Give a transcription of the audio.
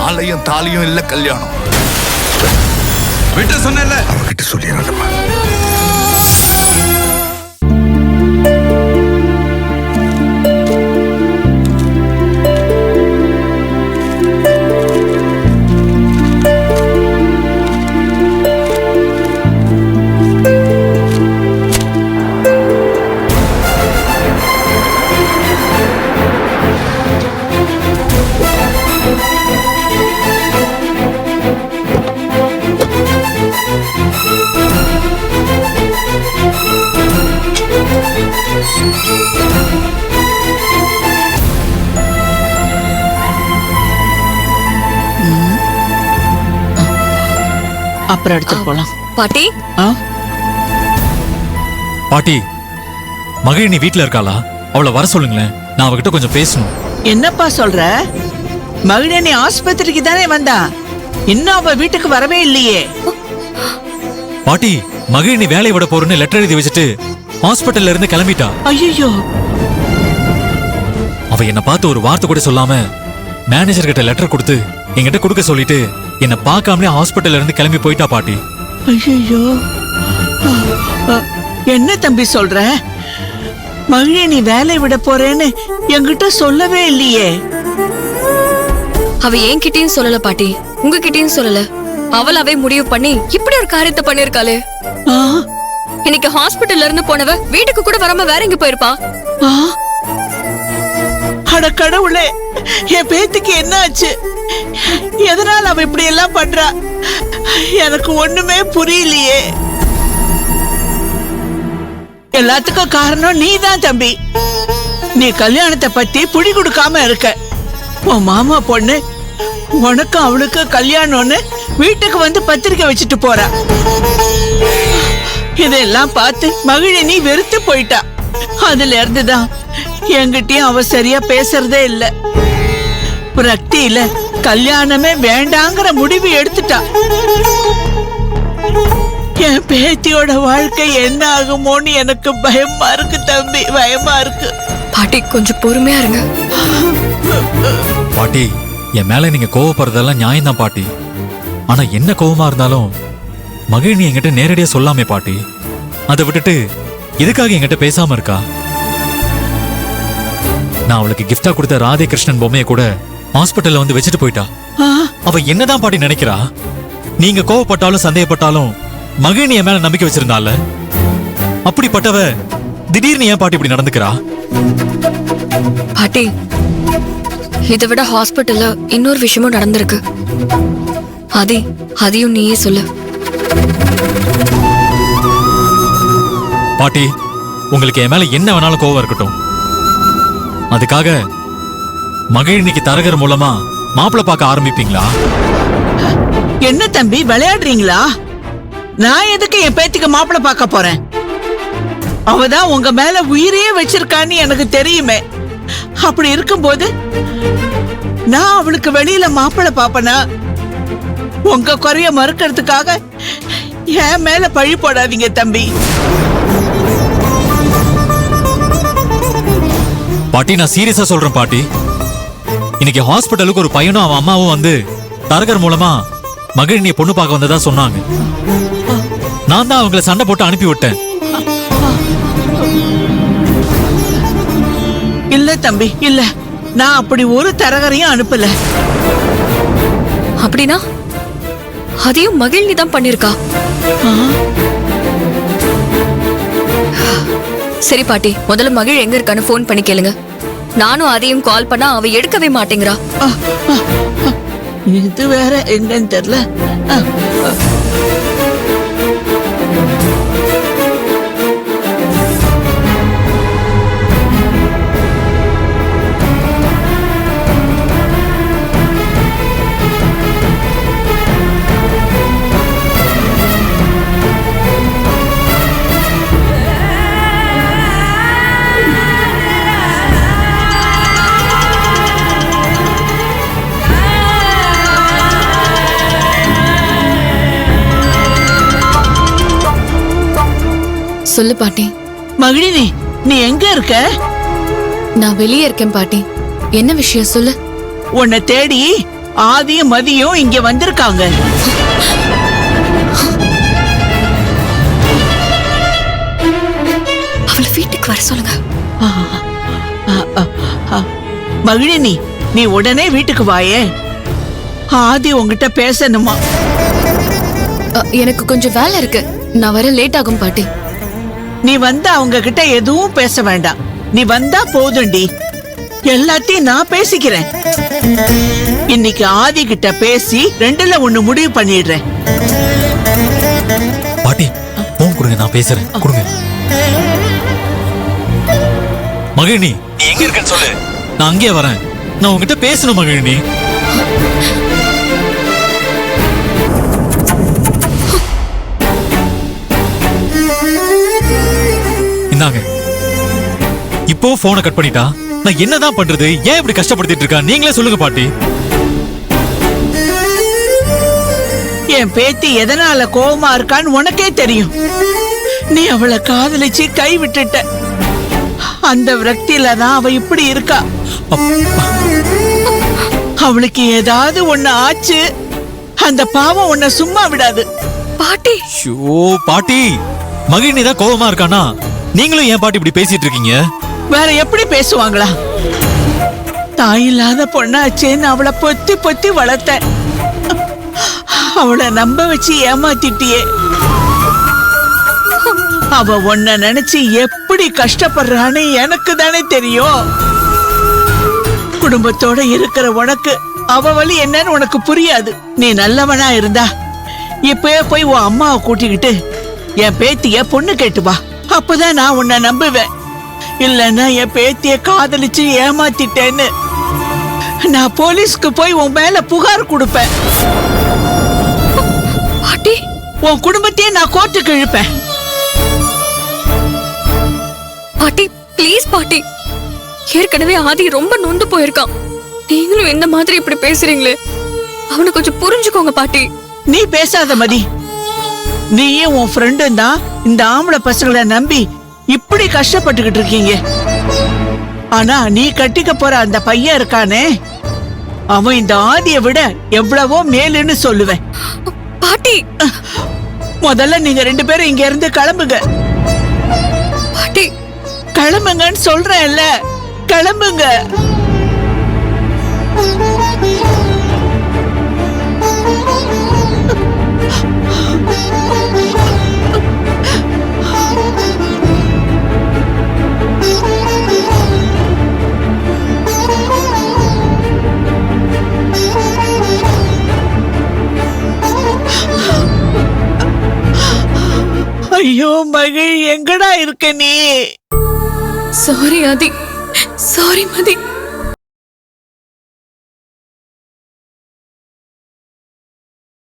மாலையும் தாலியும் இல்ல கல்யாணம். விட்டு சொன்னேன்ல, அவகிட்ட சொல்லிடுறேன். அப்புறம் எடுத்துட்டு போலாம். பாட்டி பாட்டி, மகிழினி வீட்டுல இருக்காளா? அவளை வர சொல்லுங்களேன், நான் அவகிட்ட கொஞ்சம் பேசணும். என்னப்பா சொல்ற? மகிழினி ஆஸ்பத்திரிக்கு தானே வந்தா, இன்னும் அவ வீட்டுக்கு வரவே இல்லையே. பாட்டி, மகிழினி வேலையை விட போறேன்னு லெட்டர் எழுதி வச்சுட்டு ஹாஸ்பிட்டல்ல இருந்து கிளம்பிட்டா. ஐயோ, அவ என்ன பார்த்து ஒரு வார்த்தை கூட சொல்லாம மேனேஜர் கிட்ட லெட்டர் கொடுத்து என்கிட்ட கொடுக்க சொல்லிட்டு என்ன பார்க்காமலே ஹாஸ்பிட்டல்ல இருந்து கிளம்பி போயிட்டா பாட்டி. ஐயோ, என்ன தம்பி சொல்ற? மகிழினி வேலை விட போறேன்னு என்கிட்ட சொல்லவே இல்லையே. அவ என்கிட்டயும் சொல்லல பாட்டி, உங்ககிட்டயும் சொல்லல. அவளாவே முடிவு பண்ணி இப்படி ஒரு காரியத்தை பண்ணிருக்காளே. இன்னைக்கு ஹாஸ்பிட்டல்ல இருந்து போனவ வீட்டுக்கு கூட வராம வேற எங்க போயிருப்பா? அட கடவுளே, என் பேத்திக்கு என்ன ஆச்சு? எதனால அவ இப்படி எல்லாம் பண்றா? எனக்கு ஒண்ணுமே புரியலையே. எல்லாத்துக்கும் காரணம் நீதான் தம்பி. நீ கல்யாணத்தை பத்தி புடி கொடுக்காம இருக்க. உன் மாமா பொண்ணு உனக்கு அவளுக்கு கல்யாணம்னு வீட்டுக்கு வந்து பத்திரிக்கை வச்சுட்டு போறா. இதெல்லாம் பார்த்து மகிழினி வெறுத்து போயிட்டா. அதுல இருந்துதான் என்கிட்டயும் அவ சரியா பேசுறதே இல்ல. பிரக்தியில கல்யாணமே வேண்டாங்கிற முடிவு எடுத்துட்டா. என் பேத்தியோட வாழ்க்கை என்ன ஆகுமோன்னு எனக்கு பயமா இருக்கு தம்பி, பயமா இருக்கு. பாட்டி, கொஞ்சம் பொறுமையா இருங்க. பாட்டி, என் மேல நீங்க கோவப்படுறதெல்லாம் நியாயம்தான் பாட்டி. ஆனா என்ன கோவமா இருந்தாலும் மகிழினி என்கிட்ட நேரடியா சொல்லாமே பாட்டி. அதை விட்டுட்டு எதுக்காக என்கிட்ட பேசாம இருக்கா? நான் அவளுக்கு கிஃப்டா கொடுத்த ராதே கிருஷ்ணன் பொம்மையை கூட ஹாஸ்பிட்டல்ல வந்து வச்சுட்டு போயிட்டா. அவ என்னதான் பாட்டி நினைக்கிறா? நீங்க கோவப்பட்டாலும் சந்தேகப்பட்டாலும் மகிழினி என் மேல நம்பிக்கை வச்சிருந்தால, அப்படிப்பட்டவ திடீர்னு ஏன் பாட்டி இப்படி நடந்துக்கிறா? பாட்டி, இதை விட ஹாஸ்பிட்டல்ல இன்னொரு விஷயமும் நடந்திருக்கு. அதையும் நீயே சொல்லு. பாட்டி, உங்களுக்கு என் மேல என்ன வேணாலும் கோவம் இருக்கட்டும். அதுக்காக மகிழினிக்கு தரகர் மூலமா மாப்பிள்ளை பார்க்க ஆரம்பிப்பீங்களா? என்ன தம்பி விளையாடுறீங்களா? நான் எதுக்கு என் பேத்திக்கு மாப்பிள்ளை பார்க்க போறேன்? அவதான் உங்க மேல உயிரையே வச்சிருக்கான்னு எனக்கு தெரியுமே. அப்படி இருக்கும்போது நான் அவளுக்கு வெளியில மாப்பிள்ளை பாப்பனா? உங்க குறைய மறுக்கிறதுக்காக என் மேல பழி போடாதீங்க தம்பி. பாட்டி, நான் சீரியஸா சொல்றேன் பாட்டி. இன்னைக்கு ஹாஸ்பிட்டலுக்கு ஒரு பையனும் அவன் அம்மாவும் வந்து தரகர் மூலமா மகிழினியை பொண்ணு பார்க்க வந்ததா சொன்னாங்க. நான் தான் அவங்களை சண்டை போட்டு அனுப்பி விட்டேன். இல்ல தம்பி, இல்ல, நான் அப்படி ஒரு தரகரையும் அனுப்பல. அப்படின்னா அதையும் மகிழினி தான் பண்ணிருக்கா. சரி பாட்டி, முதல்ல மகிழ் எங்க இருக்கான்னு போன் பண்ணி கேளுங்க. நானும் அதையும் கால் பண்ணா அவ எடுக்கவே மாட்டேங்கிறா. இது வேற எங்கன்னு தெரியல. சொல்லு பாட்டி. மகிழினி, நீ எங்க இருக்க? நான் வெளியே இருக்கேன் பாட்டி. என்ன விஷயம் சொல்லு. உன்னை தேடி ஆதியும் மதியும் இங்க வந்திருக்காங்க. அவளை வீட்டுக்கு வர சொல்லுங்க. மகிழினி, நீ உடனே வீட்டுக்கு வாயே. ஆதி உங்ககிட்ட பேசணுமா? எனக்கு கொஞ்சம் வேலை இருக்கு, நான் வர லேட் ஆகும் பாட்டி. நீ வந்து அவங்க கிட்ட எதுவும் பேச வேண்டாம். நீ வந்தா போதுண்டி, எல்லாத்தையும் நான் பேசிக்கிறேன். இன்னைக்கு ஆதி கிட்ட பேசி 2ல 1 முடிவு பண்ணிடுறேன். பாட்டி போன் கொடுங்க, நான் பேசுறேன். கொடுங்க. மகிழினி, நீ எங்க இருக்கன்னு சொல்லு, நான் அங்கேயே வரேன். நான் உங்ககிட்ட பேசணும் மகிழினி. இந்தாங்க. இப்போ போனை கட் பண்ணிட்டா நான் என்னதான் பண்றது? ஏன் இப்படி கஷ்டப்படுத்திட்டு இருக்கா? நீங்களே சொல்லுங்க பாட்டி. என் பேத்தி எதனால கோவமா இருக்கான்னு உனக்கே தெரியும். நீ அவளை காதலிச்சு கை விட்டுட்ட. அந்த விரக்தியில தான் அவ இப்படி இருக்கா. அவளுக்கு ஏதாவது ஒண்ணு ஆச்சு, அந்த பாவம் உன்னை சும்மா விடாது. பாட்டி ஷோ பாட்டி, மகிழினி தான் கோவமா இருக்கானா? நீங்களும் ஏன் பாட்டி இப்படி பேசிட்டு இருக்கீங்க? வேற எப்படி பேசுவாங்களா? தாயில்லாத பொண்ணாச்சேன்னு அவளை பொத்தி பொத்தி வளர்த்த. அவளை நம்ப வச்சு ஏமாத்திட்டியே. அவ உன்னை நினைச்சு எப்படி கஷ்டப்படுறான்னு எனக்கு தானே தெரியும். குடும்பத்தோட இருக்கிற உனக்கு அவ வழி என்னன்னு உனக்கு புரியாது. நீ நல்லவனா இருந்தா இப்பவே போய் உன் அம்மாவை கூட்டிக்கிட்டு என் பேத்திய பொண்ணு கேட்டு வா. அப்பதான் நான் உன்னை நம்புவேன். இல்லன்னா என் பேத்திய காதலிச்சு ஏமாத்திட்டேன்னு நான் போலீஸ்க்கு போய் உன் மேல புகார் கொடுப்பேன். பாட்டி, உன் குடும்பத்தையே நான் கோர்ட்டுக்கு இழுப்பேன். பாட்டி ப்ளீஸ் பாட்டி, ஏற்கனவே ஆதி ரொம்ப நொந்து போயிருக்கான். நீங்களும் இந்த மாதிரி இப்படி பேசுறீங்களே, அவனை கொஞ்சம் புரிஞ்சுக்கோங்க பாட்டி. நீ பேசாத மதி. நீயும் உன் ஃப்ரெண்டும் தான் இந்த ஆம்பளை பசங்களை நம்பி இப்படி கஷ்டப்பட்டுக்கிட்டு இருக்கீங்க. ஆனா நீ கட்டிக்க போற அந்த பையன் இருக்கானே, அவன் இந்த ஆதியை விட எவ்வளவோ மேலுன்னு சொல்லுவேன். பாட்டி முதல்ல நீங்க 2 பேரும் இங்க இருந்து கிளம்புங்க. பாட்டி கிளம்புங்கன்னு சொல்றேன்ல, கிளம்புங்க. ஐயோ மகிழ், எங்கடா இருக்க நீ? சாரி ஆதி, சாரி மதி.